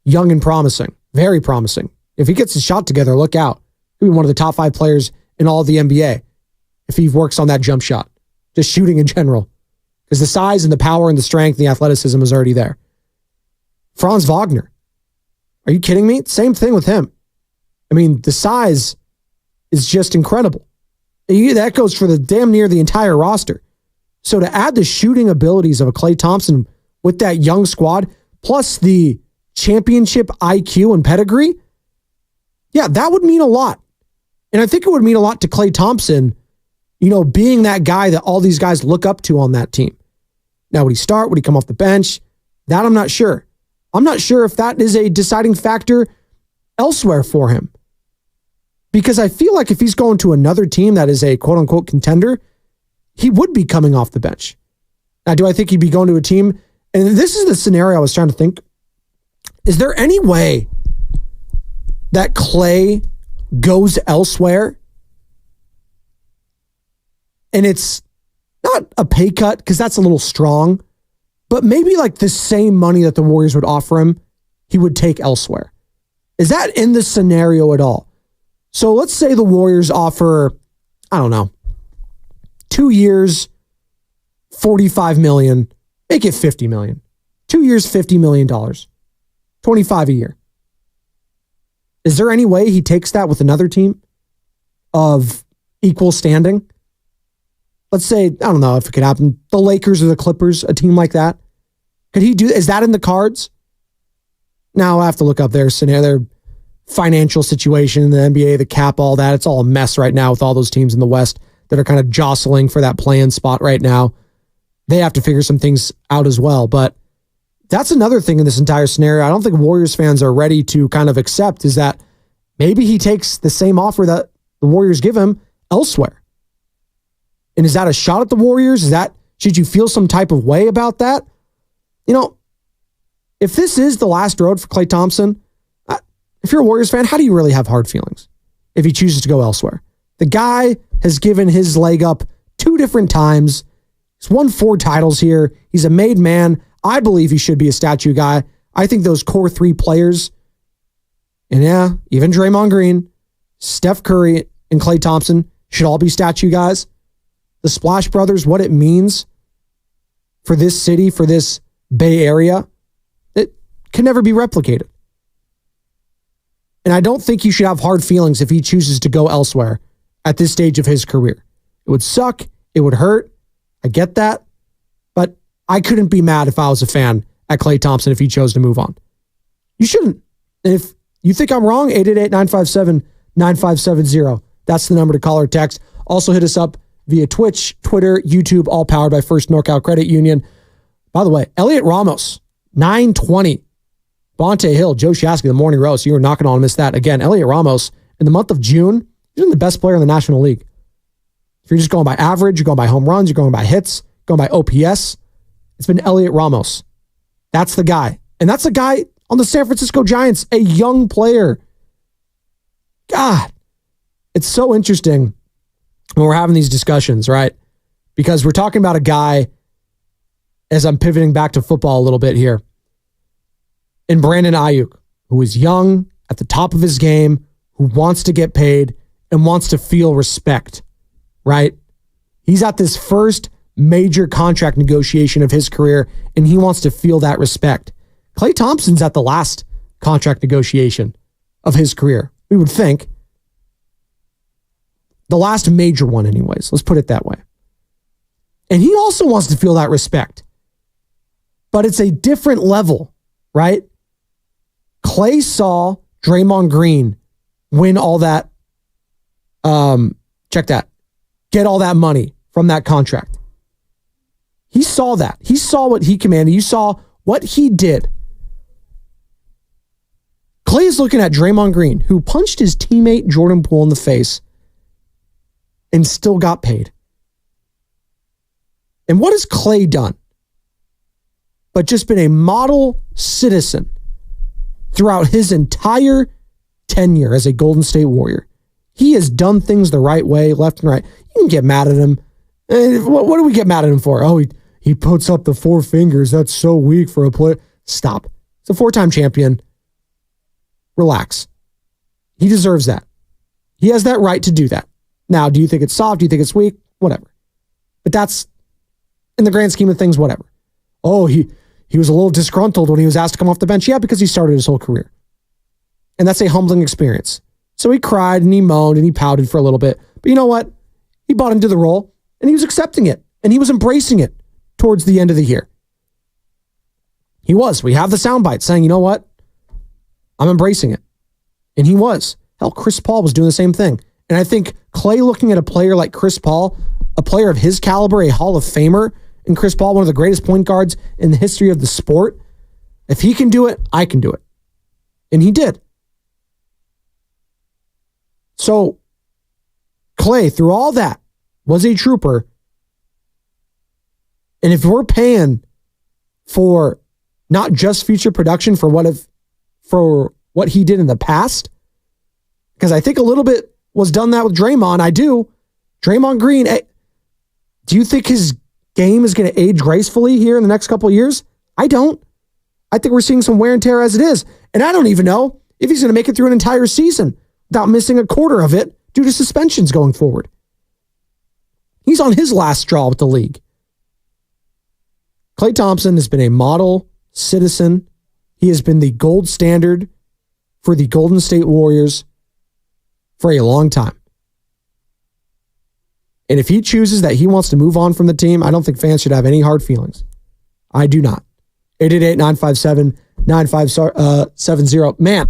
young and promising, very promising. If he gets his shot together, look out. He'll be one of the top 5 players in all of the NBA if he works on that jump shot, just shooting in general. Because the size and the power and the strength and the athleticism is already there. Franz Wagner. Are you kidding me? Same thing with him. I mean, the size is just incredible. That goes for the damn near the entire roster. So to add the shooting abilities of a Klay Thompson with that young squad, plus the championship IQ and pedigree, yeah, that would mean a lot. And I think it would mean a lot to Klay Thompson, being that guy that all these guys look up to on that team. Now, would he start? Would he come off the bench? That I'm not sure. I'm not sure if that is a deciding factor elsewhere for him. Because I feel like if he's going to another team that is a quote-unquote contender, he would be coming off the bench. Now, do I think he'd be going to a team? And this is the scenario I was trying to think. Is there any way that Klay goes elsewhere and it's not a pay cut, because that's a little strong, but maybe like the same money that the Warriors would offer him, he would take elsewhere? Is that in the scenario at all? So let's say the Warriors offer, I don't know, 2 years, $45 million, make it $50 million. 2 years, $50 million, $25 a year. Is there any way he takes that with another team of equal standing? Let's say, I don't know if it could happen, the Lakers or the Clippers, a team like that. Could he do, is that in the cards? Now I have to look up their scenario, their financial situation in the NBA, the cap, all that. It's all a mess right now with all those teams in the West that are kind of jostling for that play-in spot right now. They have to figure some things out as well. But that's another thing in this entire scenario I don't think Warriors fans are ready to kind of accept, is that maybe he takes the same offer that the Warriors give him elsewhere. And is that a shot at the Warriors? Should you feel some type of way about that? If this is the last road for Klay Thompson, if you're a Warriors fan, how do you really have hard feelings if he chooses to go elsewhere? The guy has given his leg up 2 different times. He's won 4 titles here. He's a made man. I believe he should be a statue guy. I think those core 3 players, and yeah, even Draymond Green, Steph Curry, and Klay Thompson should all be statue guys. The Splash Brothers, what it means for this city, for this Bay Area, it can never be replicated. And I don't think you should have hard feelings if he chooses to go elsewhere at this stage of his career. It would suck. It would hurt. I get that. But I couldn't be mad if I was a fan at Klay Thompson if he chose to move on. You shouldn't. And if you think I'm wrong, 888-957-9570. That's the number to call or text. Also hit us up via Twitch, Twitter, YouTube, all powered by First NorCal Credit Union. By the way, Elliot Ramos, 920. Bonte Hill, Joe Shasky, the Morning Roast. You were knocking on, missed that. Again, Elliot Ramos, in the month of June, he's been the best player in the National League. If you're just going by average, you're going by home runs, you're going by hits, going by OPS, it's been Elliot Ramos. That's the guy. And that's a guy on the San Francisco Giants, a young player. God, it's so interesting when we're having these discussions, right? Because we're talking about a guy, as I'm pivoting back to football a little bit here, in Brandon Ayuk, who is young, at the top of his game, who wants to get paid and wants to feel respect, right? He's at this first major contract negotiation of his career, and he wants to feel that respect. Klay Thompson's at the last contract negotiation of his career, we would think. The last major one anyways, let's put it that way. And he also wants to feel that respect. But it's a different level, right? Klay saw Draymond Green win all that, get all that money from that contract. He saw that. He saw what he commanded. You saw what he did. Klay is looking at Draymond Green, who punched his teammate Jordan Poole in the face and still got paid. And what has Klay done? But just been a model citizen throughout his entire tenure as a Golden State Warrior. He has done things the right way, left and right. You can get mad at him. What do we get mad at him for? Oh, he puts up the 4 fingers. That's so weak for a player. Stop. He's a 4-time champion. Relax. He deserves that. He has that right to do that. Now, do you think it's soft? Do you think it's weak? Whatever. But that's, in the grand scheme of things, whatever. Oh, he was a little disgruntled when he was asked to come off the bench. Yeah, because he started his whole career. And that's a humbling experience. So he cried and he moaned and he pouted for a little bit. But you know what? He bought into the role, and he was accepting it, and he was embracing it towards the end of the year. He was. We have the soundbite saying, you know what? I'm embracing it. And he was. Hell, Chris Paul was doing the same thing. And I think Clay looking at a player like Chris Paul, a player of his caliber, a Hall of Famer, and Chris Paul, one of the greatest point guards in the history of the sport, if he can do it, I can do it. And he did. So Clay, through all that, was a trooper. And if we're paying for not just future production for what he did in the past, because I think a little bit was done that with Draymond. I do. Draymond Green, do you think his game is going to age gracefully here in the next couple of years? I don't. I think we're seeing some wear and tear as it is. And I don't even know if he's going to make it through an entire season without missing a quarter of it due to suspensions going forward. He's on his last straw with the league. Klay Thompson has been a model citizen. He has been the gold standard for the Golden State Warriors for a long time. And if he chooses that he wants to move on from the team, I don't think fans should have any hard feelings. I do not. 888-957-9570. Man,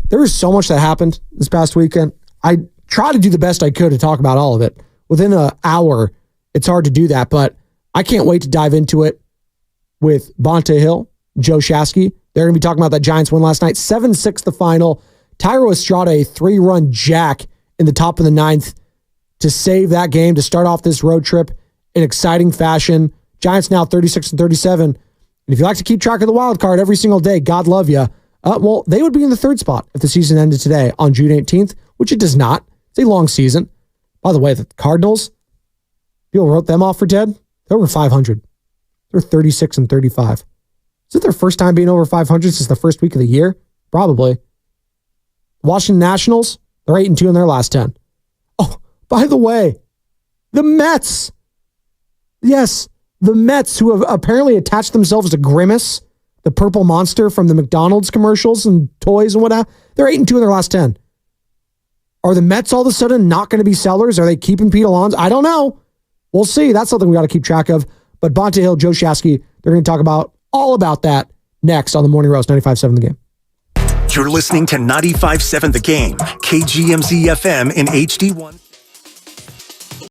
there was so much that happened this past weekend. I tried to do the best I could to talk about all of it. Within an hour, it's hard to do that, but I can't wait to dive into it with Bonta Hill, Joe Shasky. They're going to be talking about that Giants win last night. 7-6 the final. Tyro Estrada, a 3-run jack in the top of the 9th to save that game, to start off this road trip in exciting fashion. Giants now 36-37. And if you like to keep track of the wild card every single day, God love you. Well, they would be in the 3rd spot if the season ended today on June 18th, which it does not. It's a long season. By the way, the Cardinals, people wrote them off for dead. They're over 500. They're 36-35. Is it their first time being over 500 since the first week of the year? Probably. Washington Nationals, they're 8-2 in their last 10. Oh, by the way, the Mets. Yes, the Mets, who have apparently attached themselves to Grimace, the purple monster from the McDonald's commercials and toys and whatnot. They're 8-2 in their last 10. Are the Mets all of a sudden not going to be sellers? Are they keeping Pete Alonso? I don't know. We'll see. That's something we got to keep track of. But Bonta Hill, Joe Shasky, they're going to talk about all about that next on the Morning Roast, 95.7 The Game. You're listening to 95.7 The Game, KGMZ FM in HD1.